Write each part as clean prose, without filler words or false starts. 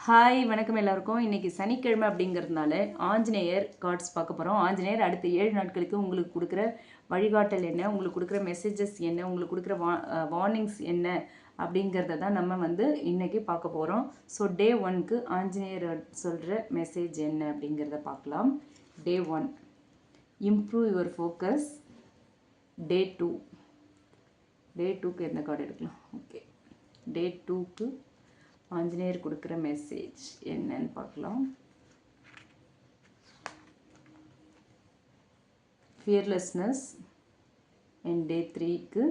Hi வணக்கம் எல்லாருக்கும். இன்றைக்கி சனிக்கிழமை அப்படிங்கிறதுனால ஆஞ்சநேயர் கார்ட்ஸ் பார்க்க போகிறோம். ஆஞ்சநேயர் அடுத்த 7 நாட்களுக்கு உங்களுக்கு கொடுக்குற வழிகாட்டல் என்ன, உங்களுக்கு கொடுக்குற மெசேஜஸ் என்ன, உங்களுக்கு கொடுக்குற வார்னிங்ஸ் என்ன அப்படிங்கிறத தான் நம்ம இன்றைக்கி பார்க்க போகிறோம். ஸோ டே 1க்கு ஆஞ்சநேயர் சொல்கிற மெசேஜ் என்ன அப்படிங்கிறத பார்க்கலாம். டே 1 இம்ப்ரூவ் யுவர் ஃபோக்கஸ். டே 2க்கு என்ன கார்டு எடுக்கலாம்? ஓகே, டே 2க்கு ஆஞ்சநேயர் கொடுக்குற மெசேஜ் என்னன்னு பார்க்கலாம். ஃபியர்லெஸ்னஸ். அண்ட் டே 3க்கு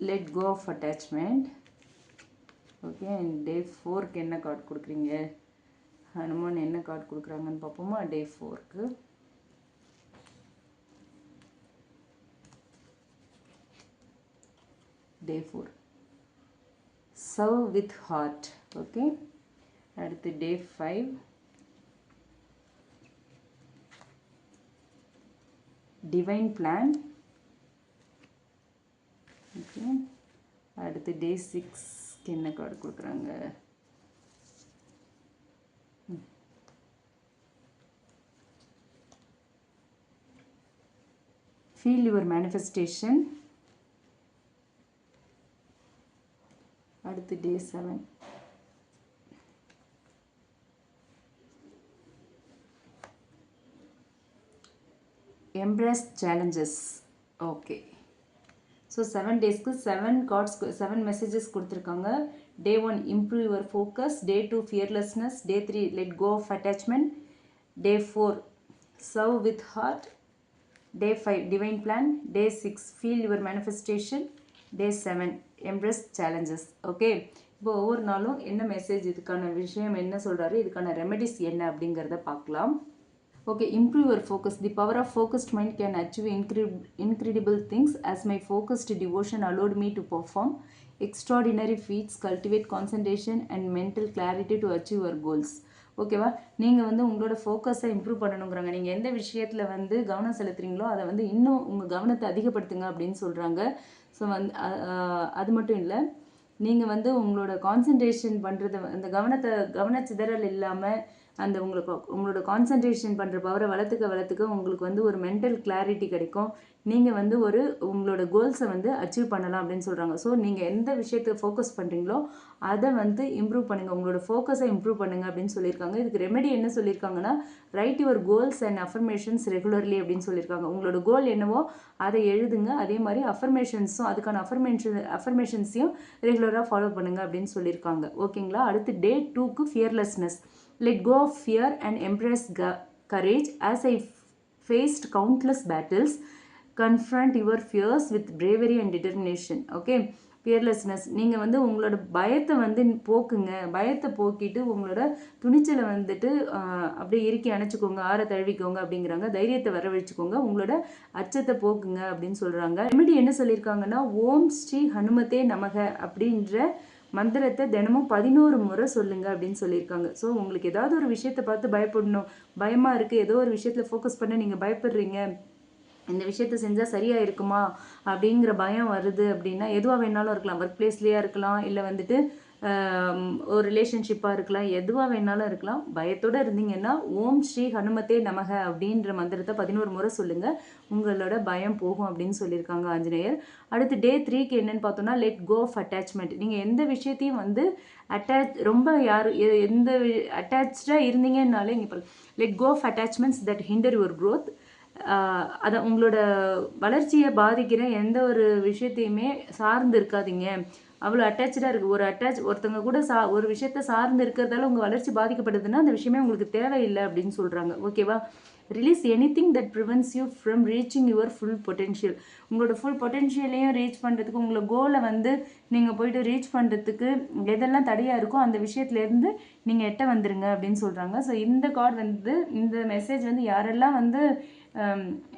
let go of attachment. Okay, and day 4க்கு என்ன கார்டு கொடுக்குறீங்க? ஹனுமான் என்ன கார்டு கொடுக்குறாங்கன்னு பார்ப்போமா? டே 4க்கு Day 4 serve with heart. Okay, அடுத்து Day 5 divine plan. Okay, அடுத்து Day 6 என்ன கார்டு கொடுக்குறாங்க? feel your manifestation. அடுத்து Day 7 embrace challenges. Okay, so 7 டேஸ்க்கு 7 கார்ட்ஸ் 7 மெசேஜஸ் கொடுத்துருக்காங்க. Day 1 improve your focus. Day 2 fearlessness. Day 3 let go of attachment. Day 4 serve with heart. Day 5 divine plan. Day 6 feel your manifestation. Day 7 embrace challenges. Okay, இப்போ ஒவ்வொரு நாளும் என்ன message, இதுக்கான விஷயம் என்ன சொல்கிறாரு, இதுக்கான ரெமெடிஸ் என்ன அப்படிங்கிறத பார்க்கலாம். Okay, improve your focus. The power of focused mind can achieve incredible things. As my focused devotion allowed me to perform extraordinary feats, cultivate concentration and mental clarity to achieve your goals. ஓகேவா, நீங்கள் உங்களோட ஃபோக்கஸை improve பண்ணணுங்கிறாங்க. நீங்கள் எந்த விஷயத்தில் கவனம் செலுத்துறீங்களோ அதை இன்னும் உங்கள் கவனத்தை அதிகப்படுத்துங்க அப்படின்னு சொல்கிறாங்க. ஸோ அது மட்டும் இல்லை, நீங்கள் உங்களோட கான்சன்ட்ரேஷன் பண்ணுறது, அந்த கவனச்சிதறல் இல்லாமல் அந்த உங்களோட கான்சன்ட்ரேஷன் பண்ணுற பவரை வளர்த்துக்க உங்களுக்கு ஒரு மென்டல் கிளாரிட்டி கிடைக்கும். நீங்கள் உங்களோட கோல்ஸை அச்சீவ் பண்ணலாம் அப்படின்னு சொல்கிறாங்க. ஸோ நீங்கள் எந்த விஷயத்தை ஃபோக்கஸ் பண்ணுறீங்களோ அதை இம்ப்ரூவ் பண்ணுங்கள், உங்களோட ஃபோக்கஸை இம்ப்ரூவ் பண்ணுங்கள் அப்படின்னு சொல்லியிருக்காங்க. இதுக்கு ரெமெடி என்ன சொல்லியிருக்காங்கன்னா, right your goals and affirmations regularly அப்படின்னு சொல்லியிருக்காங்க. உங்களோட கோல் என்னவோ அதை எழுதுங்க, அதே மாதிரி அஃபர்மேஷன்ஸும் அதுக்கான அஃபர்மேஷன்ஸையும் ரெகுலராக ஃபாலோ பண்ணுங்கள் அப்படின்னு சொல்லியிருக்காங்க. ஓகேங்களா. அடுத்து Day 2க்கு fearlessness. Let go of fear and embrace courage. As I faced countless battles, confront your fears with bravery and determination. Okay, fearlessness. நீங்கள் உங்களோட பயத்தை போக்குங்க, பயத்தை போக்கிட்டு உங்களோட துணிச்சலை அப்படியே இறுக்கி அணைச்சிக்கோங்க, ஆற தழுவிக்கோங்க அப்படிங்கிறாங்க. தைரியத்தை வரவழைச்சிக்கோங்க, உங்களோட அச்சத்தை போக்குங்க அப்படின்னு சொல்கிறாங்க. ரெமெடி என்ன சொல்லியிருக்காங்கன்னா, ஓம் ஸ்ரீ ஹனுமதே நமக அப்படின்ற மந்திரத்தை தினமும் 11 முறை சொல்லுங்க அப்படின்னு சொல்லியிருக்காங்க. ஸோ உங்களுக்கு ஏதாவது ஒரு விஷயத்தை பார்த்து பயப்படணும், பயமாக இருக்குது, ஏதோ ஒரு விஷயத்தில் ஃபோக்கஸ் பண்ண நீங்கள் பயப்படுறீங்க, இந்த விஷயத்த செஞ்சால் சரியாக இருக்குமா அப்படிங்கிற பயம் வருது அப்படின்னா, எதுவாக வேணாலும் இருக்கலாம். ஒர்க் பிளேஸ்லேயே இருக்கலாம், இல்லை ஒரு ரிலேஷன்ஷிப்பாக இருக்கலாம், எதுவாக வேணாலும் இருக்கலாம். பயத்தோடு இருந்தீங்கன்னா ஓம் ஸ்ரீ ஹனுமதே நமக அப்படின்ற மந்திரத்தை 11 முறை சொல்லுங்கள், உங்களோட பயம் போகும் அப்படின்னு சொல்லியிருக்காங்க ஆஞ்சநேயர். அடுத்து Day 3க்கு என்னென்னு பார்த்தோன்னா, லெட் கோ ஆஃப் அட்டாச்மெண்ட். நீங்கள் எந்த விஷயத்தையும் ரொம்ப எந்த அட்டாச்சாக இருந்தீங்கன்னாலே இங்கே let go of attachments that hinder your growth. அதை உங்களோட வளர்ச்சியை பாதிக்கிற எந்த ஒரு விஷயத்தையுமே சார்ந்து இருக்காதீங்க. அவ்வளோ அட்டாச்சாக இருக்குது. ஒருத்தவங்க கூட ஒரு விஷயத்த சார்ந்து இருக்கிறதால உங்கள் வளர்ச்சி பாதிக்கப்படுதுன்னா அந்த விஷயமே உங்களுக்கு தேவையில்லை அப்படின்னு சொல்கிறாங்க. ஓகேவா. Release anything that prevents you from reaching your full potential. உங்களோட ஃபுல் பொட்டென்ஷியலையும் ரீச் பண்ணுறதுக்கு, உங்களோட கோலை நீங்கள் போயிட்டு ரீச் பண்ணுறதுக்கு எதெல்லாம் தடையாக இருக்கோ அந்த விஷயத்துலேருந்து நீங்கள் எட்ட வந்துடுங்க அப்படின்னு சொல்கிறாங்க. ஸோ இந்த கார்டு இந்த மெசேஜ் யாரெல்லாம்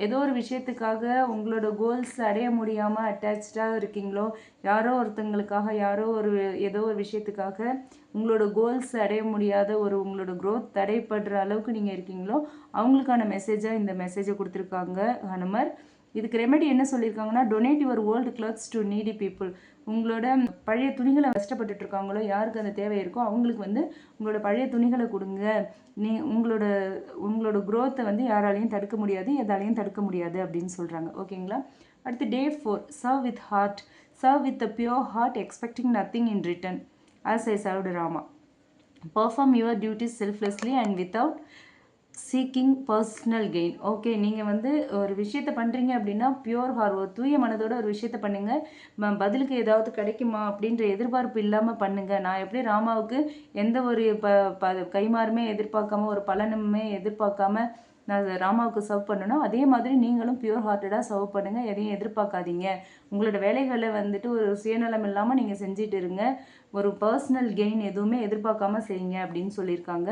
ஏதோ ஒரு விஷயத்துக்காக உங்களோட கோல்ஸ் அடைய முடியாமல் அட்டாச்சாக இருக்கீங்களோ, யாரோ ஒருத்தங்களுக்காக ஏதோ ஒரு விஷயத்துக்காக உங்களோட கோல்ஸ் அடைய முடியாத உங்களோட க்ரோத் தடைப்படுற அளவுக்கு நீங்கள் இருக்கீங்களோ அவங்களுக்கான மெசேஜாக இந்த மெசேஜை கொடுத்துருக்காங்க ஹனுமர். இதுக்கு ரெமெடி என்ன சொல்லியிருக்காங்கன்னா, donate your old clothes to needy people. உங்களோட பழைய துணிகளை கஷ்டப்பட்டுட்டு இருக்காங்களோ, யாருக்கு அந்த தேவை இருக்கோ அவங்களுக்கு வந்து உங்களோட பழைய துணிகளை கொடுங்க. உங்களோட growth-ஐ வந்து யாராலையும் தடுக்க முடியாது, எதாலையும் தடுக்க முடியாது அப்படின்னு சொல்கிறாங்க. ஓகேங்களா? அடுத்து Day 4, serve with heart. Serve with a pure heart, expecting nothing in return, as I served Rama. Perform your duties selflessly and without seeking personal gain. Okay, நீங்கள் வந்து ஒரு விஷயத்தை பண்ணுறீங்க அப்படின்னா பியூர் ஹார்ட், ஒரு தூய மனதோட ஒரு விஷயத்தை பண்ணுங்கள். பதிலுக்கு ஏதாவது கிடைக்குமா அப்படின்ற எதிர்பார்ப்பு இல்லாமல் பண்ணுங்கள். நான் எப்படி ராமாவுக்கு எந்த ஒரு கைமாறுமே எதிர்பார்க்காம, ஒரு பலனுமே எதிர்பார்க்காம நான் ராமாவுக்கு சர்வ் பண்ணணும், அதே மாதிரி நீங்களும் பியூர் ஹார்ட்டடாக சர்வ் பண்ணுங்கள். எதையும் எதிர்பார்க்காதீங்க. உங்களோட வேலைகளை வந்துட்டு ஒரு சுயநலம் இல்லாமல் நீங்கள் செஞ்சுட்டு இருங்க. ஒரு பர்சனல் கெயின் எதுவுமே எதிர்பார்க்காம செய்யுங்க அப்படின்னு சொல்லியிருக்காங்க.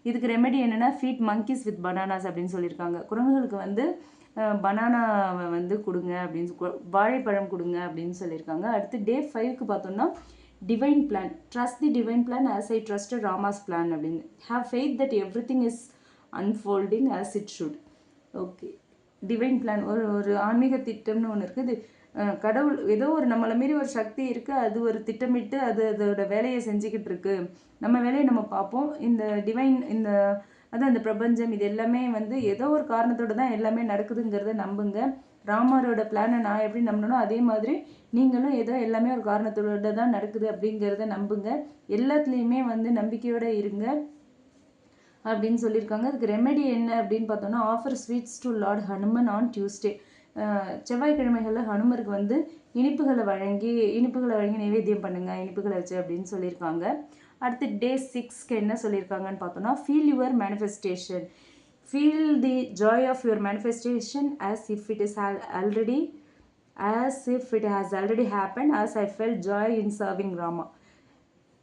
இதுக்கு ரெமெடி என்னென்னா, ஃபீட் monkeys with bananas அப்படின்னு சொல்லியிருக்காங்க. குரங்குகளுக்கு வந்து பனானாவை வந்து கொடுங்க அப்படின்னு, வாழைப்பழம் கொடுங்க அப்படின்னு சொல்லியிருக்காங்க. அடுத்து Day 5க்கு பார்த்தோம்னா, divine plan. Trust the divine plan as I trusted Rama's plan அப்படின்னு. Have faith that everything is unfolding as it should. Okay, divine plan ஒரு ஆன்மீக திட்டம்னு ஒன்று இருக்குது. கடவுள் ஏதோ ஒரு நம்மளை மீறி ஒரு சக்தி இருக்குது, அது ஒரு திட்டமிட்டு அதோட வேலையை செஞ்சுக்கிட்டு இருக்கு. நம்ம வேலையை நம்ம பார்ப்போம். இந்த டிவைன் அதான் இந்த பிரபஞ்சம் இது எல்லாமே வந்து ஏதோ ஒரு காரணத்தோடு தான் எல்லாமே நடக்குதுங்கிறத நம்புங்க. ராமரோட பிளானை நான் எப்படி நம்பினோ அதே மாதிரி நீங்களும் ஏதோ எல்லாமே ஒரு காரணத்தோட தான் நடக்குது அப்படிங்கிறத நம்புங்க. எல்லாத்துலேயுமே வந்து நம்பிக்கையோடு இருங்க அப்படின்னு சொல்லியிருக்காங்க. அதுக்கு ரெமெடி என்ன அப்படின்னு பார்த்தோம்னா, offer sweets to lord Hanuman on Tuesday. செவ்வாய்க்கிழமைகளில் ஹனுமருக்கு வந்து இனிப்புகளை வழங்கி நைவேத்தியம் பண்ணுங்க, இனிப்புகளை வச்சு அப்படின்னு சொல்லியிருக்காங்க. அடுத்து Day 6க்கு என்ன சொல்லியிருக்காங்கன்னு பார்த்தோம்னா, feel your manifestation. Feel the joy of your manifestation as if it has already happened, as I felt joy in serving Rama.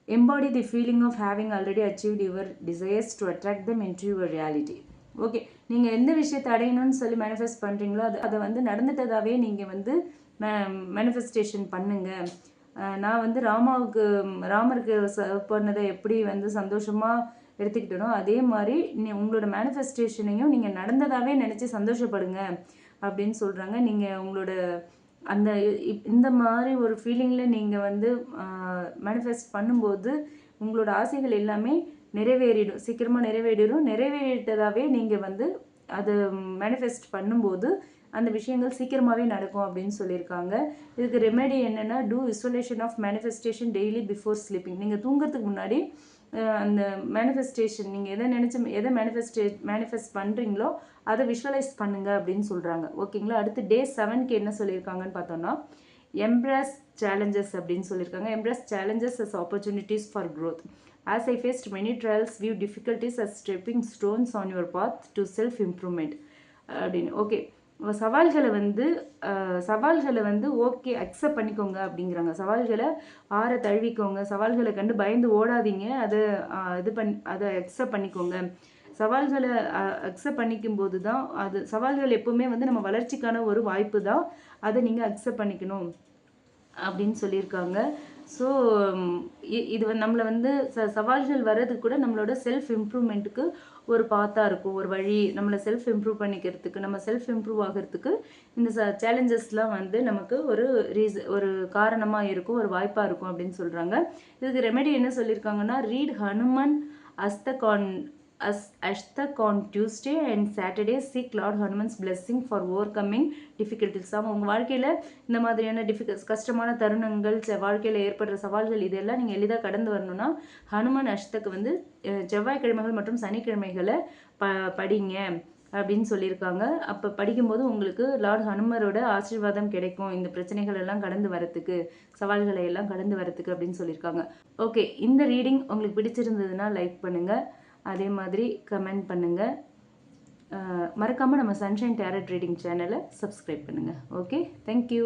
Embody the feeling of having already achieved your desires to attract them into your reality. Okay, நீங்கள் எந்த விஷயத்தை அடையணும்னு சொல்லி manifest பண்ணுறீங்களோ அதை வந்து நடந்துட்டதாகவே நீங்கள் வந்து மேனிஃபெஸ்டேஷன் பண்ணுங்கள். நான் வந்து ராமருக்கு சர்வ் பண்ணதை எப்படி வந்து சந்தோஷமாக எடுத்துக்கிட்டனோ அதே மாதிரி உங்களோட மேனிஃபெஸ்டேஷனையும் நீங்கள் நடந்ததாகவே நினச்சி சந்தோஷப்படுங்க அப்படின்னு சொல்கிறாங்க. நீங்கள் உங்களோட இந்த மாதிரி ஒரு ஃபீலிங்கில் நீங்கள் வந்து மேனிஃபெஸ்ட் பண்ணும்போது உங்களோட ஆசைகள் எல்லாமே நிறைவேறிடும், சீக்கிரமாக நிறைவேறிட்டதாகவே நீங்கள் வந்து அதை மேனிஃபெஸ்ட் பண்ணும்போது அந்த விஷயங்கள் சீக்கிரமாகவே நடக்கும் அப்படின்னு சொல்லியிருக்காங்க. இதுக்கு ரெமெடி என்னென்னா, do visualisation of manifestation daily before sleeping. நீங்கள் தூங்குறதுக்கு முன்னாடி அந்த மேனிஃபெஸ்டேஷன் நீங்கள் எதை மேனிஃபெஸ்ட் பண்ணுறீங்களோ அதை விஷுவலைஸ் பண்ணுங்க அப்படின்னு சொல்கிறாங்க. ஓகேங்களா? அடுத்து Day 7க்கு என்ன சொல்லியிருக்காங்கன்னு பார்த்தோம்னா, எம்ப்ராஸ் சேலஞ்சஸ் அப்படின்னு சொல்லியிருக்காங்க. எம்ப்ராஸ் challenges as opportunities for growth. As I faced many trials, view difficulties as stepping stones on your path to self-improvement அப்படின்னு. ஓகே, சவால்களை வந்து ஓகே அக்செப்ட் பண்ணிக்கோங்க அப்படிங்கிறாங்க. சவால்களை தழுவிக்கோங்க, சவால்களை கண்டு பயந்து ஓடாதீங்க, அதை அக்செப்ட் பண்ணிக்கோங்க. சவால்களை அக்செப்ட் பண்ணிக்கும் போது தான் சவால்கள் எப்பவுமே வந்து நம்ம வளர்ச்சிக்கான ஒரு வாய்ப்பு தான், அதை நீங்கள் அக்செப்ட் பண்ணிக்கணும் அப்படின்னு சொல்லியிருக்காங்க. ஸோ இது நம்மளை வந்து சவால்கள் வர்றதுக்கு கூட நம்மளோட செல்ஃப் இம்ப்ரூவ்மெண்ட்டுக்கு ஒரு பாத்தாக இருக்கும், ஒரு வழி. நம்மளை செல்ஃப் இம்ப்ரூவ் பண்ணிக்கிறதுக்கு, நம்ம செல்ஃப் இம்ப்ரூவ் ஆகிறதுக்கு இந்த சேலஞ்சஸ்லாம் வந்து நமக்கு ஒரு காரணமாக இருக்கும், ஒரு வாய்ப்பாக இருக்கும் அப்படின்னு சொல்கிறாங்க. இதுக்கு ரெமெடி என்ன சொல்லியிருக்காங்கன்னா, read Hanuman Ashtak on Tuesday and Saturday. Seek Lord Hanuman's blessing for overcoming difficulties. உங்கள் வாழ்க்கையில் இந்த மாதிரியான கஷ்டமான தருணங்கள், வாழ்க்கையில் ஏற்படுற சவால்கள் இதெல்லாம் நீங்கள் எளிதாக கடந்து வரணும்னா ஹனுமன் அஷ்தக் வந்து செவ்வாய்க்கிழமைகள் மற்றும் சனிக்கிழமைகளை படிங்க அப்படின்னு சொல்லியிருக்காங்க. அப்போ படிக்கும்போது உங்களுக்கு லார்ட் ஹனுமரோட ஆசீர்வாதம் கிடைக்கும், இந்த பிரச்சனைகள் எல்லாம் கடந்து வரத்துக்கு, சவால்களை எல்லாம் கடந்து வரத்துக்கு அப்படின்னு சொல்லியிருக்காங்க. ஓகே, இந்த ரீடிங் உங்களுக்கு பிடிச்சிருந்ததுன்னா லைக் பண்ணுங்கள், அதே மாதிரி கமெண்ட் பண்ணுங்கள். மறக்காமல் நம்ம சன்ஷைன் டேரட் ரீடிங் சேனலை சப்ஸ்கிரைப் பண்ணுங்கள். Okay, thank you.